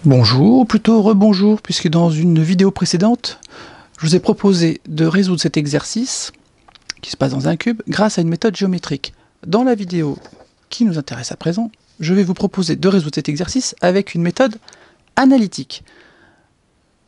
Bonjour, ou plutôt rebonjour, puisque dans une vidéo précédente, je vous ai proposé de résoudre cet exercice qui se passe dans un cube grâce à une méthode géométrique. Dans la vidéo qui nous intéresse à présent, je vais vous proposer de résoudre cet exercice avec une méthode analytique.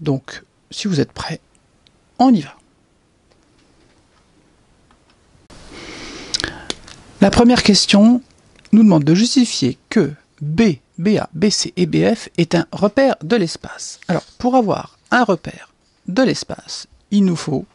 Donc, si vous êtes prêts, on y va. La première question nous demande de justifier que B, BA, BC et BF est un repère de l'espace. Alors, pour avoir un repère de l'espace, il nous faut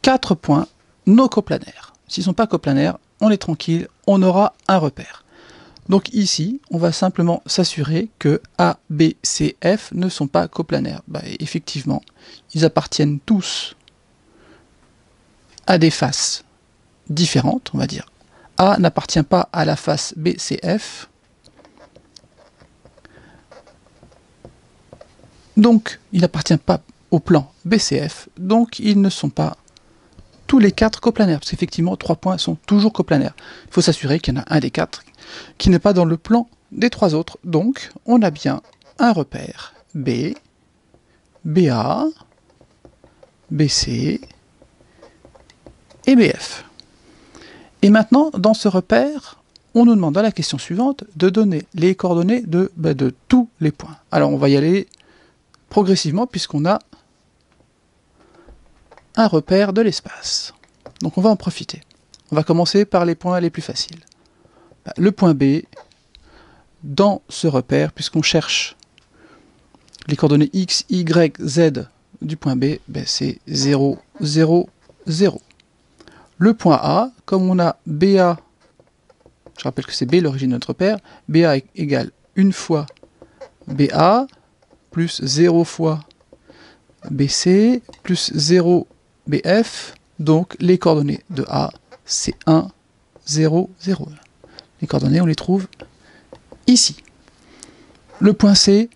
4 points non coplanaires. S'ils ne sont pas coplanaires, on est tranquille, on aura un repère. Donc ici, on va simplement s'assurer que A, B, C, F ne sont pas coplanaires. Effectivement, ils appartiennent tous à des faces différentes, on va dire. A n'appartient pas à la face BCF. Donc, il n'appartient pas au plan BCF. Donc, ils ne sont pas tous les 4 coplanaires. Parce qu'effectivement, 3 points sont toujours coplanaires. Il faut s'assurer qu'il y en a un des 4 qui n'est pas dans le plan des 3 autres. Donc, on a bien un repère B, BA, BC et BF. Et maintenant, dans ce repère, on nous demande dans la question suivante de donner les coordonnées de tous les points. Alors, on va y aller progressivement puisqu'on a un repère de l'espace. Donc, on va en profiter. On va commencer par les points les plus faciles. Le point B, dans ce repère, puisqu'on cherche les coordonnées x, y, z du point B, c'est 0, 0, 0. Le point A, comme on a BA, je rappelle que c'est B l'origine de notre repère, BA égale 1 fois BA, plus 0 fois BC, plus 0 BF, donc les coordonnées de A, c'est 1, 0, 0. Les coordonnées, on les trouve ici. Le point C,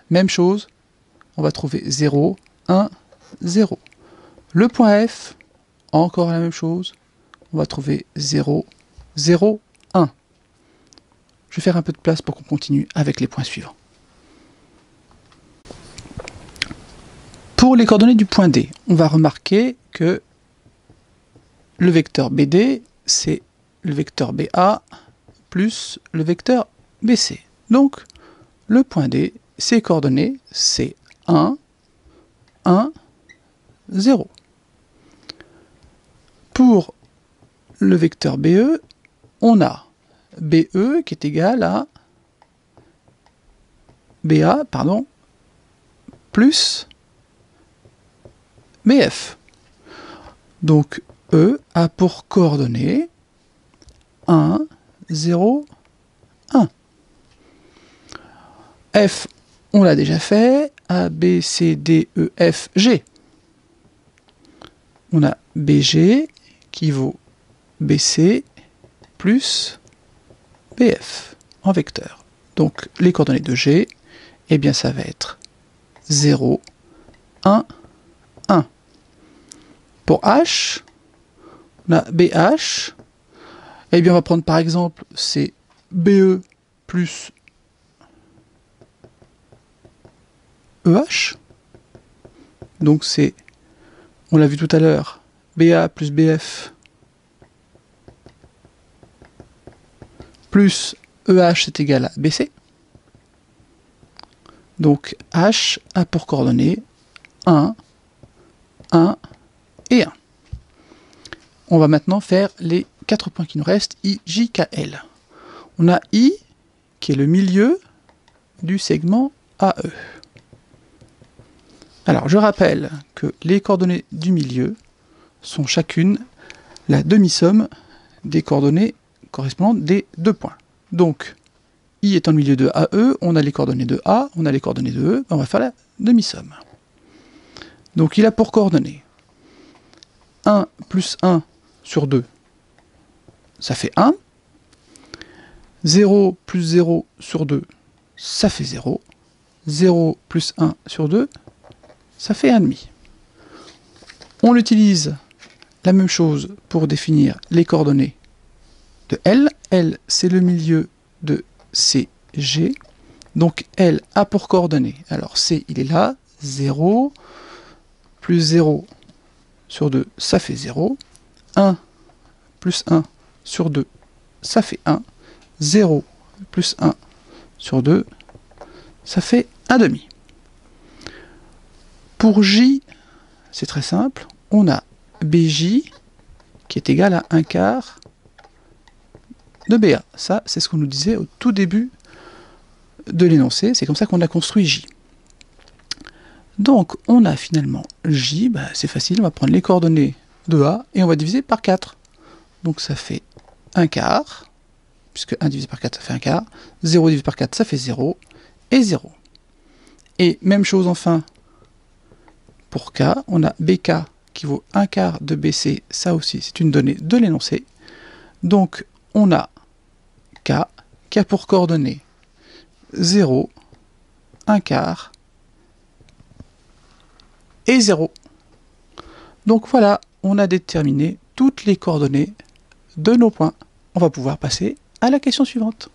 même chose, on va trouver 0, 1, 0. Le point F, encore la même chose, on va trouver 0, 0, 1. Je vais faire un peu de place pour qu'on continue avec les points suivants. Pour les coordonnées du point D, on va remarquer que le vecteur BD, c'est le vecteur BA plus le vecteur BC. Donc, le point D, ses coordonnées, c'est 1, 1, 0. Pour le vecteur BE, on a BE qui est égal à BA, plus BF. Donc E a pour coordonnées 1, 0, 1. F, on l'a déjà fait, A, B, C, D, E, F, G. On a BG qui vaut BC plus BF en vecteur. Donc les coordonnées de G, eh bien ça va être 0, 1, 1. Pour H, on a BH, eh bien on va prendre par exemple c'est BE plus EH. Donc c'est, on l'a vu tout à l'heure, BA plus BF plus EH est égal à BC. Donc H a pour coordonnées 1, 1 et 1. On va maintenant faire les 4 points qui nous restent, I, J, K, L. On a I qui est le milieu du segment AE. Alors je rappelle que les coordonnées du milieu sont chacune la demi-somme des coordonnées correspondantes des 2 points. Donc, I étant le milieu de AE, on a les coordonnées de A, on a les coordonnées de E, on va faire la demi-somme. Donc il a pour coordonnées 1 plus 1 sur 2, ça fait 1. 0 plus 0 sur 2, ça fait 0. 0 plus 1 sur 2, ça fait 1,5. On utilise la même chose pour définir les coordonnées de L. L, c'est le milieu de CG. Donc L a pour coordonnées, alors C il est là, 0, plus 0 sur 2, ça fait 0, 1 plus 1 sur 2, ça fait 1, 0 plus 1 sur 2, ça fait 1 demi. Pour J, c'est très simple, on a BJ qui est égal à 1 quart de BA. Ça, c'est ce qu'on nous disait au tout début de l'énoncé, c'est comme ça qu'on a construit J. Donc, on a finalement J, c'est facile, on va prendre les coordonnées de A et on va diviser par 4. Donc ça fait 1 quart, puisque 1 divisé par 4, ça fait 1 quart, 0 divisé par 4, ça fait 0, et 0. Et même chose enfin, pour K, on a BK qui vaut 1 quart de BC, ça aussi c'est une donnée de l'énoncé. Donc on a K qui a pour coordonnées 0, 1 quart et 0. Donc voilà, on a déterminé toutes les coordonnées de nos points. On va pouvoir passer à la question suivante.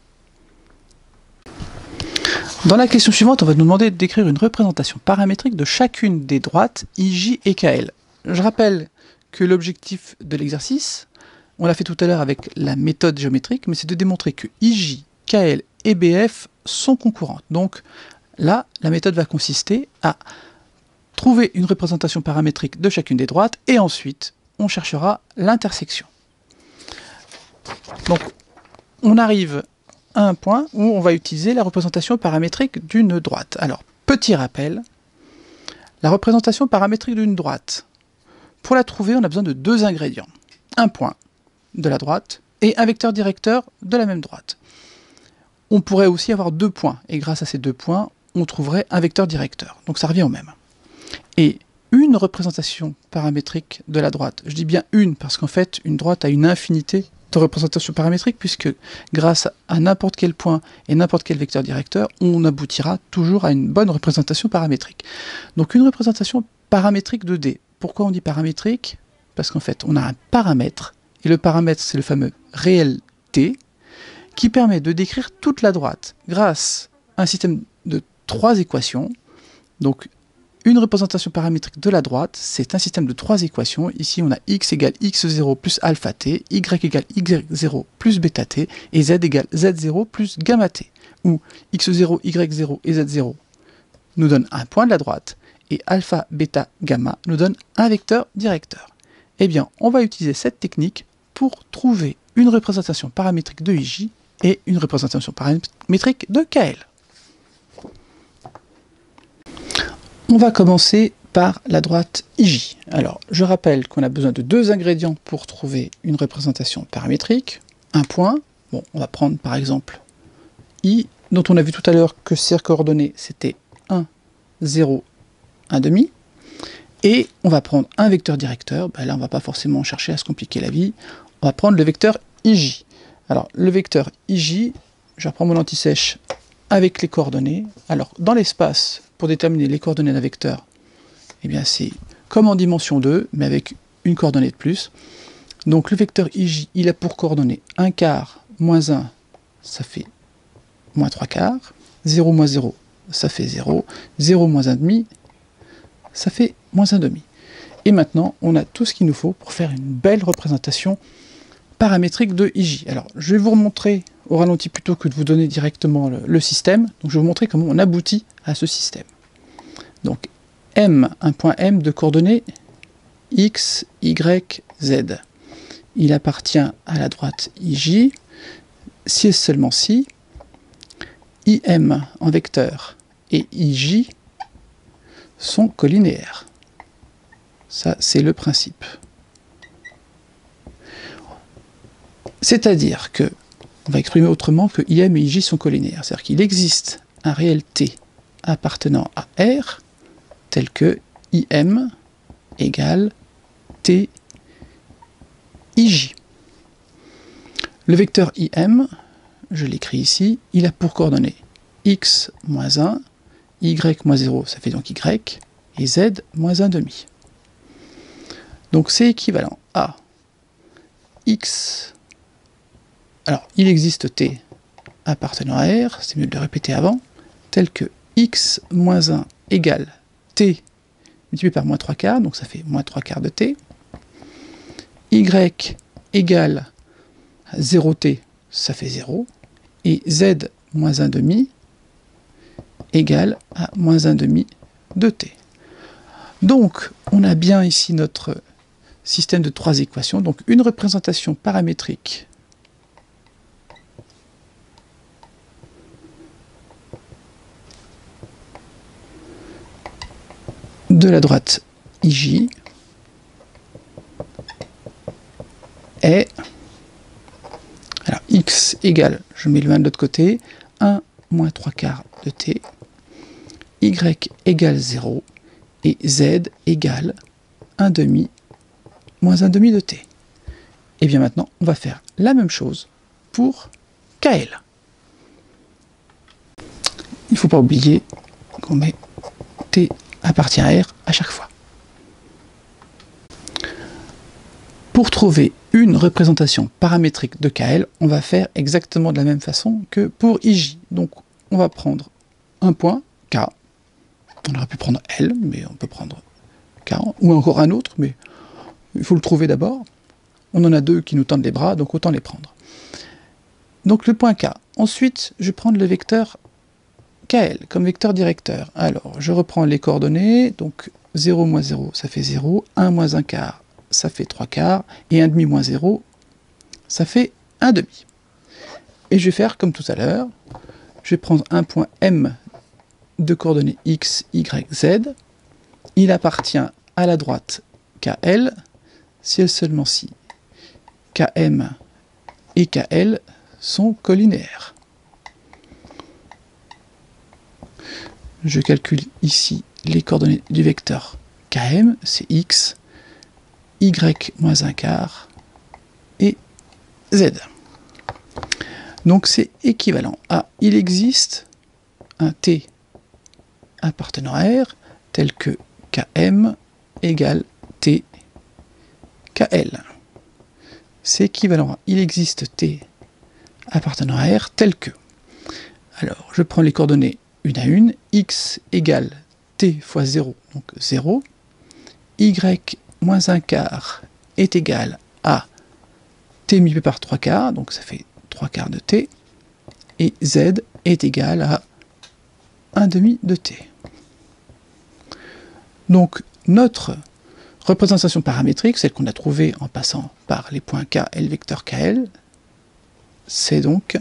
Dans la question suivante, on va nous demander d'écrire une représentation paramétrique de chacune des droites IJ et KL. Je rappelle que l'objectif de l'exercice, on l'a fait tout à l'heure avec la méthode géométrique, mais c'est de démontrer que IJ, KL et BF sont concurrentes. Donc là, la méthode va consister à trouver une représentation paramétrique de chacune des droites et ensuite, on cherchera l'intersection. Donc, on arrive à un point où on va utiliser la représentation paramétrique d'une droite. Alors, petit rappel, la représentation paramétrique d'une droite, pour la trouver, on a besoin de deux ingrédients. Un point de la droite et un vecteur directeur de la même droite. On pourrait aussi avoir deux points, et grâce à ces deux points, on trouverait un vecteur directeur. Donc ça revient au même. Et une représentation paramétrique de la droite, je dis bien une, parce qu'en fait, une droite a une infinité de représentations paramétriques, puisque grâce à n'importe quel point et n'importe quel vecteur directeur, on aboutira toujours à une bonne représentation paramétrique. Donc une représentation paramétrique de D. Pourquoi on dit paramétrique? Parce qu'en fait, on a un paramètre, et le paramètre, c'est le fameux réel T, qui permet de décrire toute la droite grâce à un système de trois équations. Donc, une représentation paramétrique de la droite, c'est un système de trois équations. Ici, on a x égale x0 plus alpha t, y égale y0 plus bêta t, et z égale z0 plus gamma t, où x0, y0 et z0 nous donnent un point de la droite, et alpha, bêta, gamma nous donnent un vecteur directeur. Eh bien, on va utiliser cette technique pour trouver une représentation paramétrique de IJ et une représentation paramétrique de KL. On va commencer par la droite IJ. Alors, je rappelle qu'on a besoin de deux ingrédients pour trouver une représentation paramétrique. Un point, bon, on va prendre par exemple I, dont on a vu tout à l'heure que ses coordonnées c'était 1, 0, 1 demi. Et on va prendre un vecteur directeur. Là, on ne va pas forcément chercher à se compliquer la vie. On va prendre le vecteur IJ. Alors, le vecteur IJ, je reprends mon anti-sèche avec les coordonnées. Alors, dans l'espace, pour déterminer les coordonnées d'un vecteur, eh bien, c'est comme en dimension 2, mais avec une coordonnée de plus. Donc, le vecteur IJ, il a pour coordonnées 1 quart moins 1, ça fait moins 3 quarts. 0 moins 0, ça fait 0. 0 moins 1 demi, ça fait moins 1 demi. Et maintenant, on a tout ce qu'il nous faut pour faire une belle représentation paramétrique de IJ. Alors, je vais vous remontrer au ralenti plutôt que de vous donner directement le système. Donc, je vais vous montrer comment on aboutit à ce système. Donc, M, un point M de coordonnées X, Y, Z. Il appartient à la droite IJ, si et seulement si IM en vecteur et IJ sont collinéaires. Ça, c'est le principe. C'est-à-dire que, on va exprimer autrement que IM et IJ sont collinéaires. C'est-à-dire qu'il existe un réel T appartenant à R, tel que IM égale T IJ. Le vecteur IM, je l'écris ici, il a pour coordonnées x moins 1, y moins 0, ça fait donc y, et z moins 1 demi. Donc c'est équivalent à x. Alors, il existe t appartenant à R, c'est mieux de le répéter avant, tel que x moins 1 égale t multiplié par moins 3 quarts, donc ça fait moins 3 quarts de t, y égale 0t, ça fait 0, et z moins 1 demi égale à moins 1 demi de t. Donc, on a bien ici notre système de 3 équations, donc une représentation paramétrique de la droite IJ est, alors x égale, je mets le 1 de l'autre côté, 1 moins 3 quarts de t, y égale 0, et z égale 1 demi moins 1 demi de t. Et bien maintenant, on va faire la même chose pour KL. Il ne faut pas oublier qu'on met t appartient à R à chaque fois. Pour trouver une représentation paramétrique de KL, on va faire exactement de la même façon que pour IJ. Donc on va prendre un point, K, on aurait pu prendre L, mais on peut prendre K, ou encore un autre, mais il faut le trouver d'abord. On en a deux qui nous tendent les bras, donc autant les prendre. Donc le point K. Ensuite, je vais prendre le vecteur KL comme vecteur directeur. Alors, je reprends les coordonnées, donc 0 moins 0, ça fait 0, 1 moins 1 quart, ça fait 3 quarts, et 1 demi moins 0, ça fait 1 demi. Et je vais faire comme tout à l'heure, je vais prendre un point M de coordonnées x, y, z, il appartient à la droite KL, si et seulement si KM et KL sont collinéaires. Je calcule ici les coordonnées du vecteur Km, c'est x, y moins 1 quart et z. Donc c'est équivalent à, il existe un t appartenant à R tel que Km égale t KL. C'est équivalent à, il existe t appartenant à R tel que, alors je prends les coordonnées une à une, x égale t fois 0, donc 0, y moins 1 quart est égal à t multiplié par 3 quarts, donc ça fait 3 quarts de t, et z est égal à 1 demi de t. Donc notre représentation paramétrique, celle qu'on a trouvée en passant par les points K et le vecteur KL, c'est donc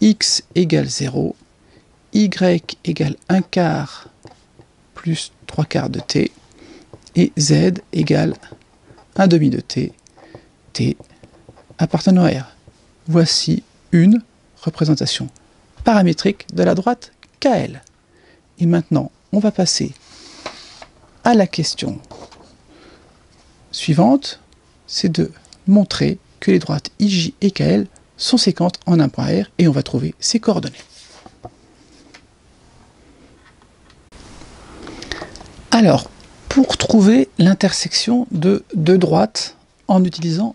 x égale 0, y égale 1 quart plus 3 quarts de t, et z égale 1 demi de t, t appartenant à R. Voici une représentation paramétrique de la droite KL. Et maintenant, on va passer à la question suivante, c'est de montrer que les droites IJ et KL sont séquentes en un point R, et on va trouver ses coordonnées. Alors, pour trouver l'intersection de deux droites en utilisant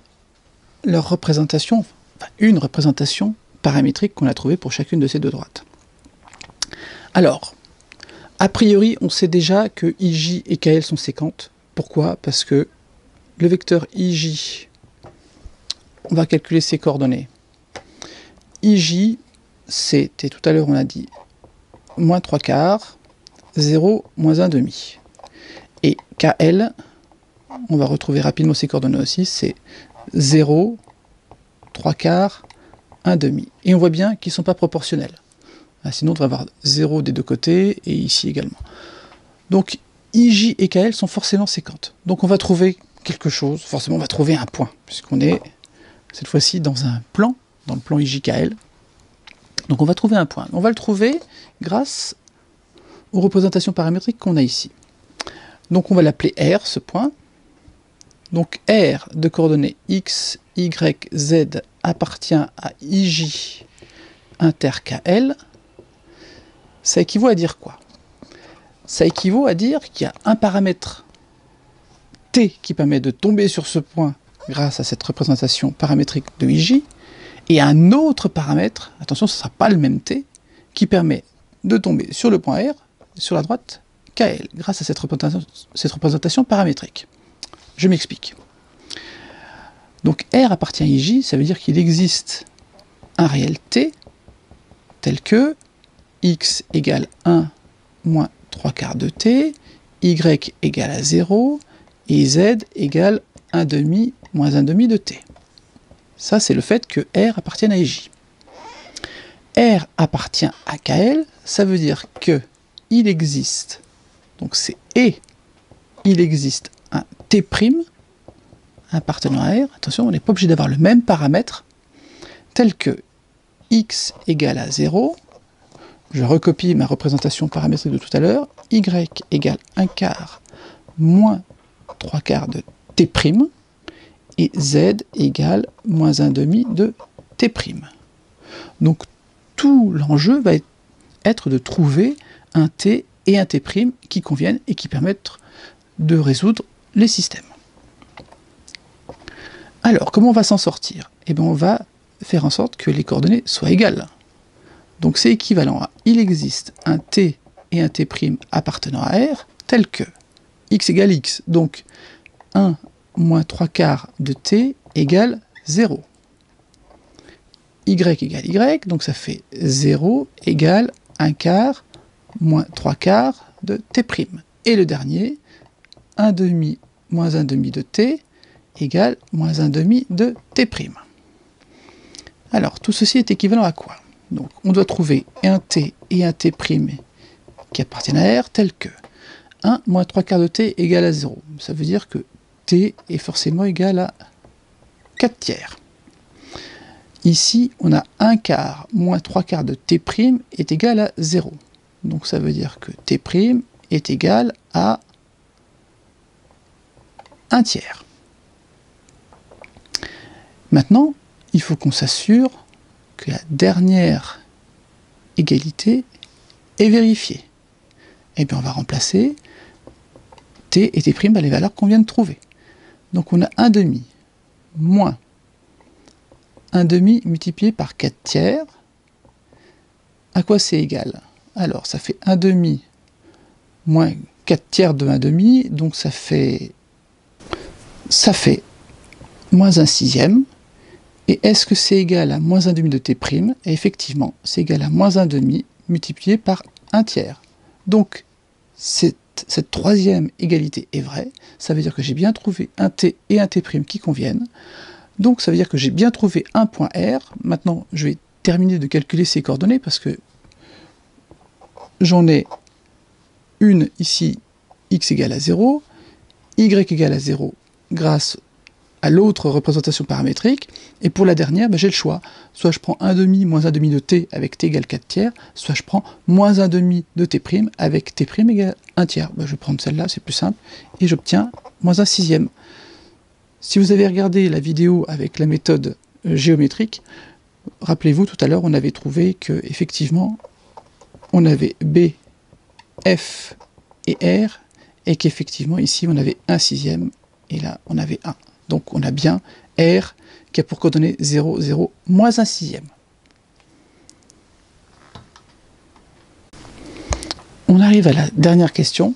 leur représentation, enfin une représentation paramétrique qu'on a trouvée pour chacune de ces deux droites. Alors, a priori, on sait déjà que IJ et KL sont séquentes. Pourquoi? Parce que le vecteur IJ, on va calculer ses coordonnées. IJ, c'était tout à l'heure, on a dit moins 3 quarts, 0, moins 1 demi. Et KL, on va retrouver rapidement ses coordonnées aussi, c'est 0, 3 quarts, 1 demi. Et on voit bien qu'ils ne sont pas proportionnels. Sinon, on devrait avoir 0 des deux côtés, et ici également. Donc, IJ et KL sont forcément séquentes. Donc, on va trouver quelque chose, forcément, on va trouver un point, puisqu'on est, cette fois-ci, dans un plan, dans le plan IJ-KL. Donc, on va trouver un point. On va le trouver grâce aux représentations paramétriques qu'on a ici. Donc, on va l'appeler R, ce point. Donc, R de coordonnées x, y, z appartient à IJ inter KL. Ça équivaut à dire quoi? Ça équivaut à dire qu'il y a un paramètre t qui permet de tomber sur ce point grâce à cette représentation paramétrique de IJ, et un autre paramètre, attention, ce ne sera pas le même t, qui permet de tomber sur le point R, sur la droite KL, grâce à cette représentation paramétrique. Je m'explique. Donc R appartient à IJ, ça veut dire qu'il existe un réel T, tel que x égale 1 moins 3/4 de T, y égale à 0, et z égale 1/2 moins 1/2 de T. Ça, c'est le fait que R appartienne à IJ. R appartient à KL, ça veut dire que il existe, donc c'est et il existe un T', appartenant à R, attention, on n'est pas obligé d'avoir le même paramètre, tel que x égale à 0, je recopie ma représentation paramétrique de tout à l'heure, y égale 1/4 moins 3/4 de T', et z égale moins 1/2 de T'. Donc tout l'enjeu va être de trouver un T et un T' qui conviennent et qui permettent de résoudre les systèmes. Alors, comment on va s'en sortir? Eh bien, on va faire en sorte que les coordonnées soient égales. Donc c'est équivalent à il existe un T et un T' appartenant à R, tel que x égale x, donc 1 moins 3/4 de T égale 0. Y égale Y, donc ça fait 0 égale 1/4 moins 3/4 de T'. Et le dernier, 1/2 moins 1/2 de T égale moins 1/2 de T'. Alors, tout ceci est équivalent à quoi? Donc, on doit trouver un T et un T' qui appartiennent à R, tel que 1 moins 3/4 de T égale à 0. Ça veut dire que T est forcément égal à 4/3. Ici, on a 1/4 moins 3/4 de T' est égal à 0. Donc ça veut dire que T' est égal à 1/3. Maintenant, il faut qu'on s'assure que la dernière égalité est vérifiée. Et bien on va remplacer T et T' à les valeurs qu'on vient de trouver. Donc on a 1/2 moins 1/2 multiplié par 4/3. À quoi c'est égal? Alors ça fait 1/2 moins 4/3 de 1/2, donc ça fait moins 1/6. Et est-ce que c'est égal à moins 1/2 de T'? Et effectivement, c'est égal à moins 1/2 multiplié par 1/3. Donc, cette troisième égalité est vraie. Ça veut dire que j'ai bien trouvé un T et un T' qui conviennent. Donc, ça veut dire que j'ai bien trouvé un point R. Maintenant, je vais terminer de calculer ces coordonnées parce que j'en ai une ici, x égale à 0, y égale à 0 grâce à l'autre représentation paramétrique, et pour la dernière, j'ai le choix. Soit je prends 1/2 moins 1/2 de T avec T égale 4/3, soit je prends moins 1/2 de T' avec T' égale 1/3. Je vais prendre celle-là, c'est plus simple, et j'obtiens moins 1/6. Si vous avez regardé la vidéo avec la méthode géométrique, rappelez-vous, tout à l'heure, on avait trouvé que effectivement, on avait B, F et R, et qu'effectivement, ici, on avait 1/6, et là, on avait 1. Donc on a bien R qui a pour coordonnée 0, 0, moins 1/6. On arrive à la dernière question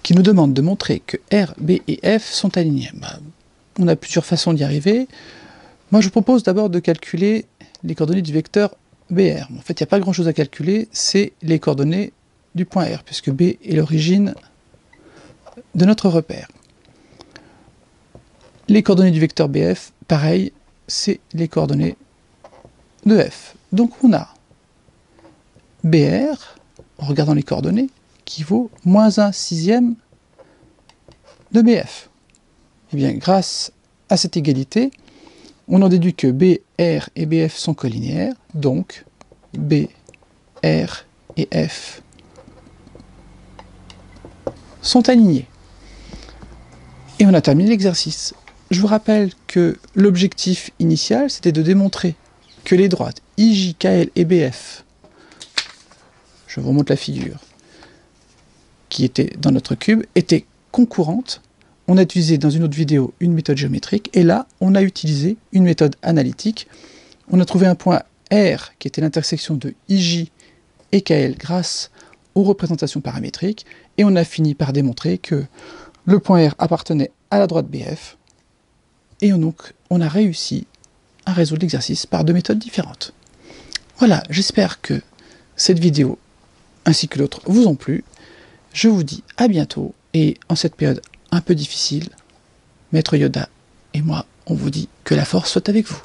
qui nous demande de montrer que R, B et F sont alignés. On a plusieurs façons d'y arriver. Moi je vous propose d'abord de calculer les coordonnées du vecteur BR. En fait il n'y a pas grand chose à calculer, c'est les coordonnées du point R, puisque B est l'origine de notre repère. Les coordonnées du vecteur BF, pareil, c'est les coordonnées de F. Donc on a BR, en regardant les coordonnées, qui vaut moins 1/6 de BF. Et bien, grâce à cette égalité, on en déduit que BR et BF sont collinéaires, donc BR et F sont alignés. Et on a terminé l'exercice. Je vous rappelle que l'objectif initial, c'était de démontrer que les droites IJ, KL et BF, je vous remonte la figure, qui était dans notre cube, étaient concurrentes. On a utilisé dans une autre vidéo une méthode géométrique, et là, on a utilisé une méthode analytique. On a trouvé un point R, qui était l'intersection de IJ et KL grâce aux représentations paramétriques, et on a fini par démontrer que le point R appartenait à la droite BF, et donc on a réussi à résoudre l'exercice par deux méthodes différentes. Voilà, j'espère que cette vidéo ainsi que l'autre vous ont plu. Je vous dis à bientôt, et en cette période un peu difficile, Maître Yoda et moi, on vous dit que la force soit avec vous.